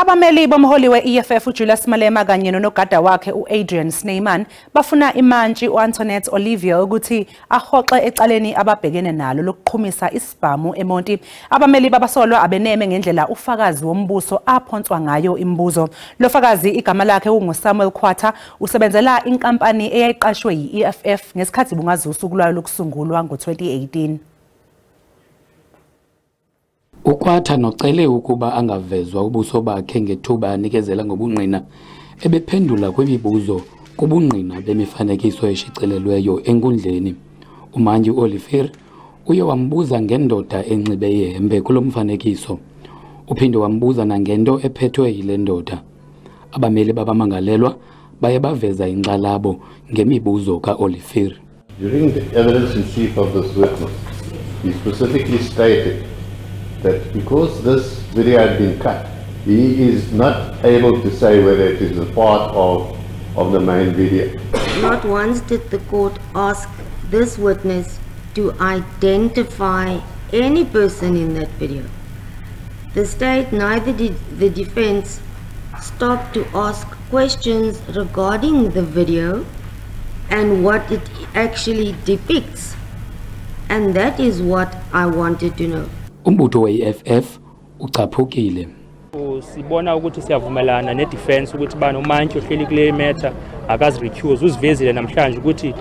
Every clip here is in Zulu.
Abameli bomholi we-EFF uJulius Malema kanye nonogada wakhe uAdrian Snyman bafuna imantshi uAntoinette Olivia ukuthi ahoxe ecaleni ababhekene nalo lokuqhumisa isibhamu eMonti. Abameli babasolwa abeneme ngendlela ufakazi wombuso aphonswa ngayo imibuzo. Lofakazi igama lakhe unguSamuel Khwatha usebenzela inkampani eyayiqashwe yi-EFF ngesikhathi bungazusuku lwayo lokusungulwa ngo-2018. Ukhwatha nocele ukuba angavezwa ubuso bakhe ngethuba anikezela ngobungqina ebephendula kwimibuzo kubungqina bemifanekiso eshicilelweyo enkundleni. Umanyi Oliver uye wambuza ngendoda enxibe ihembe kulo mfanekiso. Uphinde wambuza nangento ephethwe yile ndoda. Abameli babamangalelwa baye baveza inkxalabo ngemibuzo kaOliver. During the evidence in chief of this witness, he specifically stated that because this video had been cut, he is not able to say whether it is a part of the main video. Not once did the court ask this witness to identify any person in that video. The state, neither did the defense, stop to ask questions regarding the video and what it actually depicts. And that is what I wanted to know. Umbutho we-EFF ucaphukile. Sibona ukuthi siyavumelana ne-defense ukuthi bani umantshi ohleli kule matter akazirecuse uzivezile namhlanje ukuthi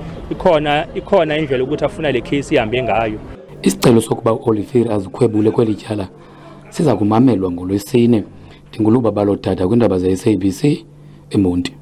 ikhona indlela ukuthi afuna le case ihambe ngayo. Isicelo sokuba uOliver azikhwebule kweli tyala siza kumamelwa ngoLwesine. Ndinguluba balodada kwindaba ze-SABC eMonti.